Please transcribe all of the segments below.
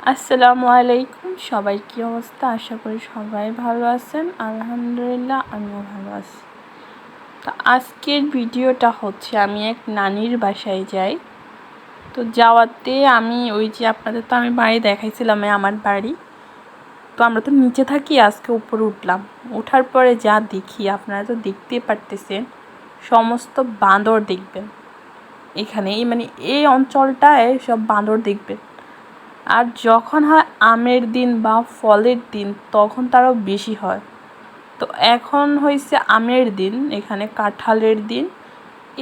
আসসালামু আলাইকুম, সবাই কি অবস্থা? আশা করি সবাই ভালো আছেন। আলহামদুলিল্লাহ, আমিও ভালো আছি। তো আজকের ভিডিওটা হচ্ছে আমি এক নানির বাসায় যাই। তো যাওয়াতে আমি ওই যে আপনাদের তো আমি বাড়ি দেখাইছিলাম, আমার বাড়ি। তো আমরা তো নিচে থাকি, আজকে উপরে উঠলাম। ওঠার পরে যা দেখি, আপনারা তো দেখতেই পারতেছেন, সমস্ত বাঁদর দেখবেন এখানে। এই অঞ্চলটায় সব বাঁদর দেখবেন। আর যখন হয় আমের দিন বা ফলের দিন, তখন তারও বেশি হয়। তো এখন হয়েছে আমের দিন, এখানে কাঁঠালের দিন।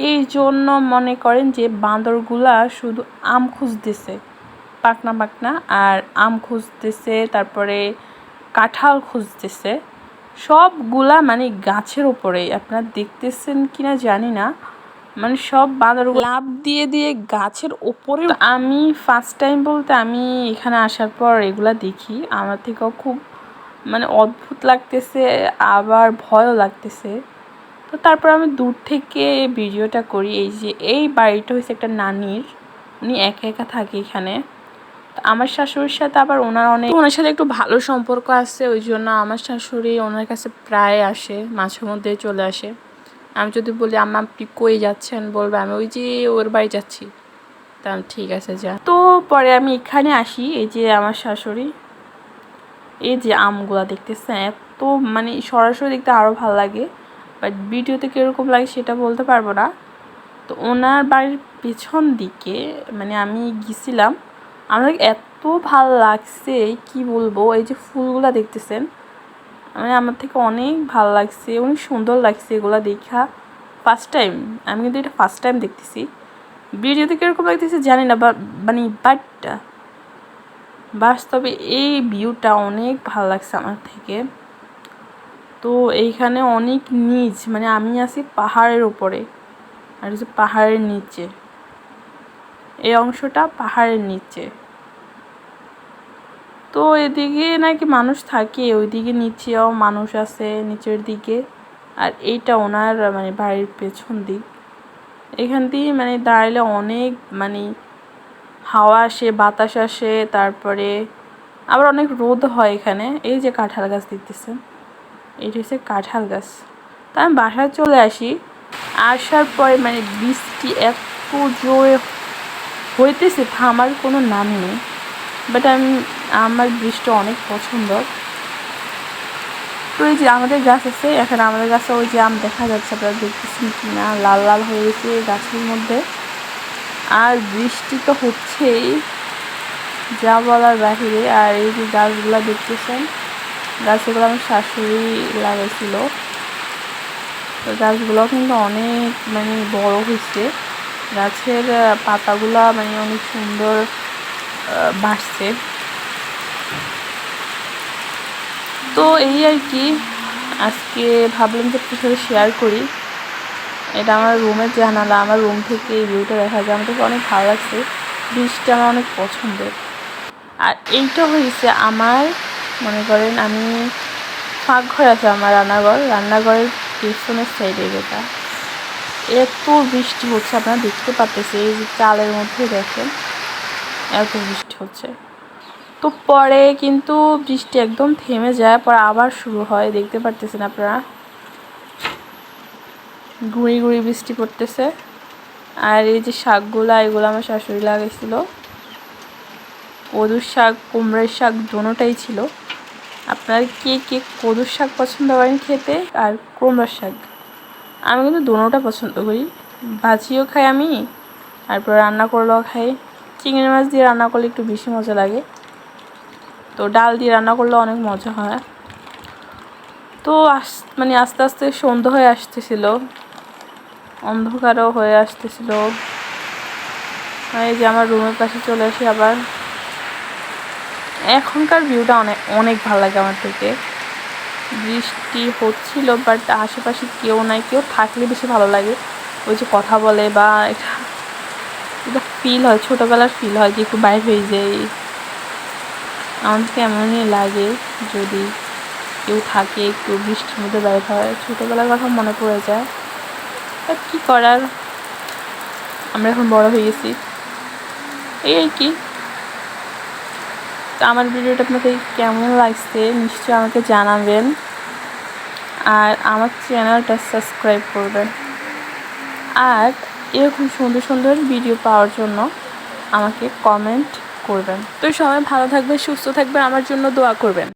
এই জন্য মনে করেন যে বাঁদরগুলা শুধু আম খুঁজতেছে, পাকনা পাকনা, আর আম খুঁজতেছে, তারপরে কাঁঠাল খুঁজতেছে। সবগুলা গাছের উপরেই, আপনারা দেখতেছেন কিনা জানি না, সব বাঁদরগুলো লাফ দিয়ে দিয়ে গাছের ওপরে। আমি ফার্স্ট টাইম বলতে আমি এখানে আসার পর এগুলা দেখি, আমার থেকেও খুব অদ্ভুত লাগতেছে, আবার ভয়ও লাগতেছে। তো তারপর আমি দূর থেকে ভিডিওটা করি। এই যে এই বাড়িটা হচ্ছে একটা নানির, উনি একা একা থাকে এখানে। আমার শাশুড়ির সাথে আবার ওনার সাথে একটু ভালো সম্পর্ক আছে, ওই জন্য আমার শাশুড়ি ওনার কাছে প্রায় আসে, মাঝে মধ্যে চলে আসে। আমি যদি বলি আম্মা আপনি কই যাচ্ছেন, বলবে আমি ওই যে ওর বাড়ি যাচ্ছি। তা ঠিক আছে, যা। তো পরে আমি এখানে আসি, এই যে আমার শাশুড়ি, এই যে আমগুলা দেখতেছেন, এত সরাসরি দেখতে আরও ভালো লাগে, বাট ভিডিওতে কীরকম লাগে সেটা বলতে পারবো না। তো ওনার বাড়ির পেছন দিকে আমি গেছিলাম, আমার এত ভালো লাগছে কি বলবো। এই যে ফুলগুলা দেখতেছেন, আমার থেকে অনেক ভালো লাগছে, অনেক সুন্দর লাগছে এগুলা দেখা। ফার্স্ট টাইম, আমি কিন্তু এটা ফার্স্ট টাইম দেখতেছি। ভিডিওতে কীরকম লাগতেছে জানি না, বাট বাস্তবে এই ভিউটা অনেক ভালো লাগছে আমার থেকে। তো এইখানে অনেক নিচ, আমি আছি পাহাড়ের উপরে, আর হচ্ছে পাহাড়ের নিচে, এই অংশটা পাহাড়ের নিচে। তো এদিকে নাকি মানুষ থাকে, ওইদিকে নিচেও মানুষ আছে নিচের দিকে। আর এইটা ওনার বাড়ির পেছন দিক। এখান দিয়ে দাঁড়াইলে অনেক হাওয়া আসে, বাতাস আসে, তারপরে আবার অনেক রোদ হয় এখানে। এই যে কাঁঠাল গাছ দেখতেছেন, এইটা হচ্ছে কাঁঠাল গাছ। তা আমি বাসায় চলে আসি। আসার পরে বৃষ্টি এত জোরে হইতেছে, থামার কোনো নামই নেই। বাট আমার বৃষ্টি অনেক পছন্দ। তো এই যে আমাদের গাছ আছে, এখানে আমাদের গাছে ওই যে আম দেখা যাচ্ছে, আপনারা দেখতেছেন কি না, লাল লাল হয়ে গেছে গাছের মধ্যে। আর বৃষ্টি তো হচ্ছেই, যা বলার বাহিরে। আর এই যে গাছগুলো দেখতেছেন, গাছগুলো আমার শাশুড়ি লাগাইছিল। তো গাছগুলো কিন্তু অনেক বড় হয়েছে, গাছের পাতাগুলা অনেক সুন্দর বাড়ছে। তো এই আর কি, আজকে ভাবলাম যে আপনার সাথে শেয়ার করি। এটা আমার রুমের জানালা, আমার রুম থেকে এই ভিউটা দেখা যায়, আমাকে অনেক ভালো লাগছে। বৃষ্টিটা আমার অনেক পছন্দের। আর এইটা হয়েছে আমার, মনে করেন আমি ফাঁক ঘর আছে আমার, রান্নাঘরের পেছনের সাইডে যেটা, এত বৃষ্টি হচ্ছে, আপনারা দেখতে পাচ্ছেন, এই যে চালের মধ্যে দেখেন এত বৃষ্টি হচ্ছে। তো পরে কিন্তু বৃষ্টি একদম থেমে যায়, পরে আবার শুরু হয়, দেখতে পারতেছেন আপনারা, গুঁড়ি গুঁড়ি বৃষ্টি পড়তেছে। আর এই যে শাকগুলা, এগুলো আমার শাশুড়ি লাগাইছিল, কদুর শাক, কুমড়োর শাক, দোনোটাই ছিল। আপনারা কে কে কদুর শাক পছন্দ করেন খেতে, আর কুমড়োর শাক? আমি কিন্তু দোনোটা পছন্দ করি, ভাজিও খাই আমি, তারপর রান্না করলেও খাই। চিংড়ি মাছ দিয়ে রান্না করলে একটু বেশি মজা লাগে, তো ডাল দিয়ে রান্না করলে অনেক মজা হয়। তো আস্তে আস্তে সন্ধ্যা হয়ে আসতেছিল, অন্ধকারও হয়ে আসতেছিল। এই যে আমার রুমের পাশে চলে আসি আবার। এখনকার ভিউটা অনেক অনেক ভালো লাগে আমার থেকে। বৃষ্টি হচ্ছিল, বাট আশেপাশে কেউ নাই, কেউ থাকলে বেশি ভালো লাগে। ওই যে কথা বলে বা এটা ফিল হয়, ছোটোবেলার ফিল হয় যে একটু বাইরে হয়ে যায়। আমার কেমনই লাগে যদি কেউ থাকে, একটু বৃষ্টির মধ্যে বাইরে হয়, ছোটোবেলার কথা মনে পড়ে যায়। বাট কী করার, আমরা এখন বড় হয়ে গেছি, এই আর কি। তো আমার ভিডিওটা আপনাদের কেমন লাগছে নিশ্চয়ই আমাকে জানাবেন, আর আমার চ্যানেলটা সাবস্ক্রাইব করবেন, আর এরকম সুন্দর সুন্দর ভিডিও পাওয়ার জন্য আমাকে কমেন্ট করবেন। তো সবাই ভালো থাকবেন, সুস্থ থাকবেন, আমার জন্য দোয়া করবেন।